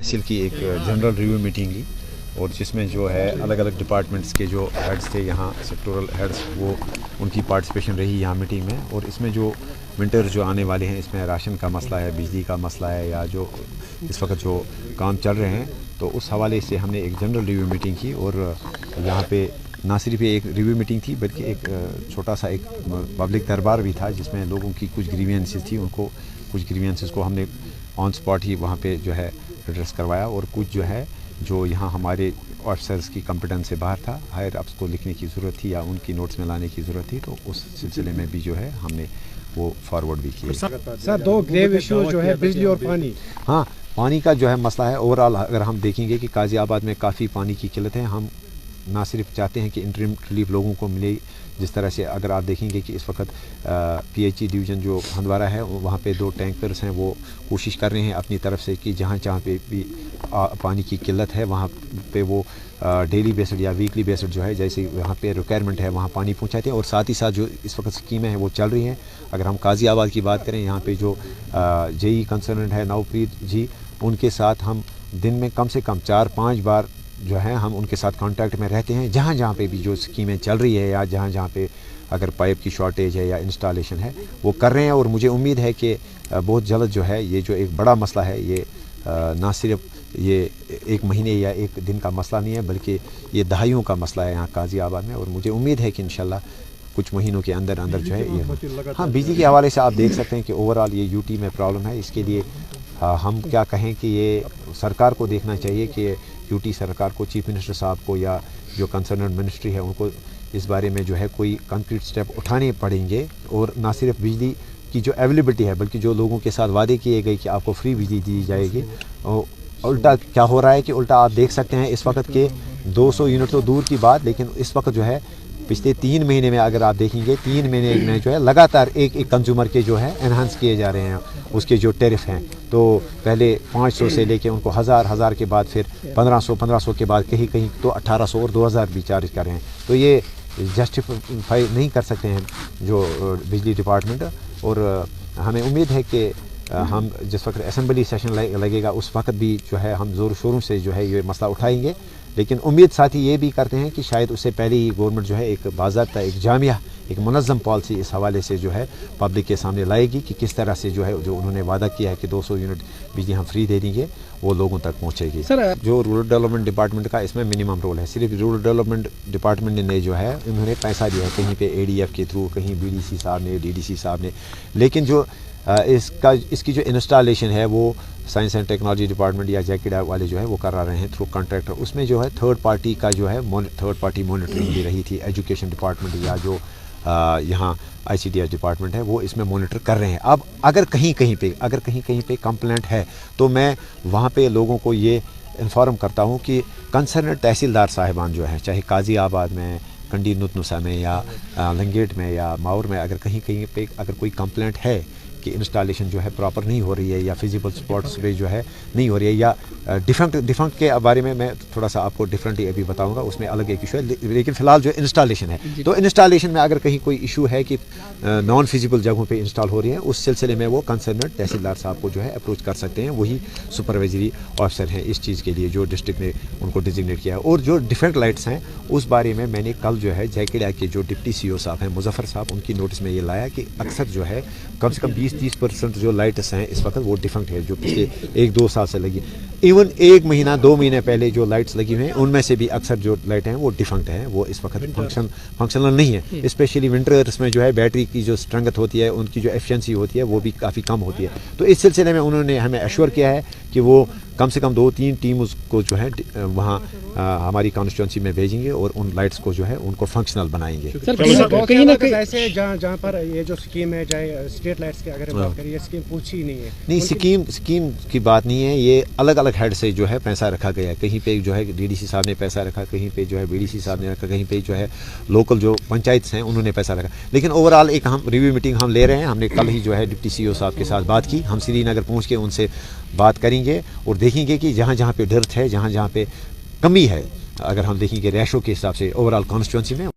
तहसील की एक general review meeting ली और जिसमें जो है अलग अलग डिपार्टमेंट्स के जो हेड्स थे यहाँ सेक्टोरल हेड्स वो उनकी पार्टिसिपेशन रही यहाँ मीटिंग में। और इसमें जो विंटर जो आने वाले हैं इसमें राशन का मसला है, बिजली का मसला है, या जो इस वक्त जो काम चल रहे हैं, तो उस हवाले से हमने एक जनरल रिव्यू मीटिंग की। और यहाँ पे ना सिर्फ एक रिव्यू मीटिंग थी बल्कि एक छोटा सा एक पब्लिक दरबार भी था जिसमें लोगों की कुछ ग्रीवियंसेस थी, उनको कुछ ग्रीवियंसेस को हमने ऑन स्पॉट ही वहाँ पे जो है एड्रेस करवाया। और कुछ जो है जो यहाँ हमारे ऑफिसर्स की कॉम्पिटेंस से बाहर था, हायर अप्स को लिखने की ज़रूरत थी या उनकी नोट्स में लाने की ज़रूरत थी, तो उस सिलसिले में भी जो है हमने वो फॉरवर्ड भी किए। सर दो ग्रेव इशू जो है बिजली और पानी। हाँ, पानी का जो है मसला है। ओवरऑल अगर हम देखेंगे कि गाज़ियाबाद में काफ़ी पानी की किल्लत है। हम ना सिर्फ चाहते हैं कि इंटरिम रिलीफ लोगों को मिले, जिस तरह से अगर आप देखेंगे कि इस वक्त PHE डिवीज़न जो हंदवारा है वहाँ पे 2 टैंकर्स हैं, वो कोशिश कर रहे हैं अपनी तरफ से कि जहाँ जहाँ पे भी पानी की किल्लत है वहाँ पे वो डेली बेस्ड या वीकली बेस्ड जो है जैसे वहाँ पे रिक्वायरमेंट है वहाँ पानी पहुँचाते हैं। और साथ ही साथ जो इस वक्त स्कीमें हैं वो चल रही हैं। अगर हम गाज़ियाबाद की बात करें, यहाँ पे जो JE कंसर्न है नवप्रीत जी, उनके साथ हम दिन में कम से कम 4-5 बार जो है हम उनके साथ कांटेक्ट में रहते हैं। जहाँ जहाँ पे भी जो स्कीमें चल रही है या जहाँ जहाँ पे अगर पाइप की शॉर्टेज है या इंस्टॉलेशन है वो कर रहे हैं। और मुझे उम्मीद है कि बहुत जल्द जो है ये जो एक बड़ा मसला है ये ना सिर्फ ये 1 महीने या 1 दिन का मसला नहीं है बल्कि ये दहाइयों का मसला है यहाँ गाज़ियाबाद में। और मुझे उम्मीद है कि इंशाल्लाह कुछ महीनों के अंदर अंदर जो है ये हाँ, बिजली के हवाले से आप देख सकते हैं कि ओवरऑल ये UT में प्रॉब्लम है। इसके लिए हम क्या कहें कि ये सरकार को देखना चाहिए कि UT सरकार को, चीफ मिनिस्टर साहब को या जो कंसर्न मिनिस्ट्री है उनको इस बारे में जो है कोई कंक्रीट स्टेप उठाने पड़ेंगे। और ना सिर्फ बिजली की जो अवेलेबिलिटी है बल्कि जो लोगों के साथ वादे किए गए कि आपको फ्री बिजली दी जाएगी, उल्टा क्या हो रहा है कि उल्टा आप देख सकते हैं इस वक्त के 200 यूनिट तो दूर की बात, लेकिन इस वक्त जो है पिछले 3 महीने में अगर आप देखेंगे 3 महीने में जो है लगातार एक कंज्यूमर के जो है एनहांस किए जा रहे हैं उसके जो टैरिफ हैं। तो पहले 500 से लेके उनको 1000 के बाद फिर 1500 के बाद कहीं कहीं तो 1800 और 2000 भी चार्ज कर रहे हैं। तो ये जस्टिफाई नहीं कर सकते हैं जो बिजली डिपार्टमेंट। और हमें उम्मीद है कि हम जिस वक्त असेंबली सेशन लगेगा उस वक्त भी जो है हम ज़ोर शोरों से जो है ये मसला उठाएंगे। लेकिन उम्मीद साथ ही ये भी करते हैं कि शायद उससे पहले ही गवर्नमेंट जो है एक बाज़ाब्ता, एक जामिया, एक मुनज़्ज़म पॉलिसी इस हवाले से जो है पब्लिक के सामने लाएगी कि किस तरह से जो है जो उन्होंने वादा किया है कि 200 यूनिट बिजली हम फ्री दे देंगे वो लोगों तक पहुँचेगी। सर जो रूरल डेवलपमेंट डिपार्टमेंट का इसमें मिनिमम रोल है। सिर्फ रूरल डेवलपमेंट डिपार्टमेंट ने जो है उन्होंने पैसा दिया है कहीं पे ADF के थ्रू, कहीं BDC साहब ने, DDC साहब ने, लेकिन जो इसकी जो इंस्टॉलेशन है वो साइंस एंड टेक्नोलॉजी डिपार्टमेंट या JKDA वाले जो है वो करा रहे हैं थ्रू कॉन्ट्रैक्टर। उसमें जो है थर्ड पार्टी का जो है थर्ड पार्टी मॉनिटरिंग भी रही थी। एजुकेशन डिपार्टमेंट या जो यहाँ ICDS डिपार्टमेंट है वो इसमें मॉनिटर कर रहे हैं। अब अगर कहीं कहीं पे कंप्लेंट है तो मैं वहाँ पे लोगों को ये इन्फॉर्म करता हूँ कि कंसर्न तहसीलदार साहिबान जो है, चाहे गाज़ियाबाद में, कंडी नुतनुसा में या लंगेट में या माउर में, अगर कहीं पे अगर कोई कंप्लेंट है कि इंस्टॉलेशन जो है प्रॉपर नहीं हो रही है या फिजिबल स्पॉट्स पे जो है नहीं हो रही है, या डिफेक्ट के बारे में मैं थोड़ा सा आपको डिफरेंटली अभी बताऊंगा, उसमें अलग एक इशू है। लेकिन फ़िलहाल जो इंस्टॉलेशन है, तो इंस्टॉलेशन में अगर कहीं कोई इशू है कि नॉन फिजिबल जगहों पे इंस्टॉल हो रही है, उस सिलसिले में वो कंसर्न तहसीलदार साहब को जो है अप्रोच कर सकते हैं। वही सुपरवाइजरी ऑफिसर हैं इस चीज़ के लिए जो डिस्ट्रिक्ट ने उनको डिजिग्नेट किया है। और जो डिफेक्ट लाइट्स हैं उस बारे में मैंने कल जो है JKDA के जो डिप्टी CO साहब हैं मुजफ्फर साहब, उनकी नोटिस में ये लाया कि अक्सर जो है कम से कम 20-30% जो लाइट्स हैं इस वक्त वो डिफेक्ट है जो पिछले 1-2 साल से लगी। इवन 1 महीना 2 महीने पहले जो लाइट्स लगी हुई हैं उनमें से भी अक्सर जो लाइटें हैं वो डिफेक्ट हैं, वो इस वक्त फंक्शनल नहीं है। स्पेशली विंटर्स में जो है बैटरी की जो स्ट्रेंथ होती है, उनकी जो एफिशिएंसी होती है वो भी काफ़ी कम होती है। तो इस सिलसिले में उन्होंने हमें एश्योर किया है कि वो कम से कम 2-3 टीम उसको जो है वहाँ हमारी कॉन्स्टिट्यूंसी में भेजेंगे और उन लाइट्स को जो है उनको फंक्शनल बनाएंगे। सर कहीं ना कहीं ऐसे जहाँ पर ये जो स्कीम है, चाहे स्ट्रीट लाइट्स की अगर बात करें, ये स्कीम पूछी नहीं है। नहीं, स्कीम की बात नहीं है, ये अलग अलग हेड से जो है पैसा रखा गया है। कहीं पे जो है DDC साहब ने पैसा रखा, कहीं पे जो है BDC साहब ने रखा, कहीं पे जो है लोकल जो पंचायत हैं उन्होंने पैसा रखा। लेकिन ओवरऑल एक हम रिव्यू मीटिंग हम ले रहे हैं। हमने कल ही जो है डिप्टी CO साहब के साथ बात की। हम श्रीनगर पहुँच के उनसे बात करेंगे और देखेंगे कि जहाँ जहाँ पे डेर्थ है, जहाँ जहाँ पे कमी है, अगर हम देखेंगे रेशो के हिसाब से ओवरऑल कॉन्स्टिट्यूंसी में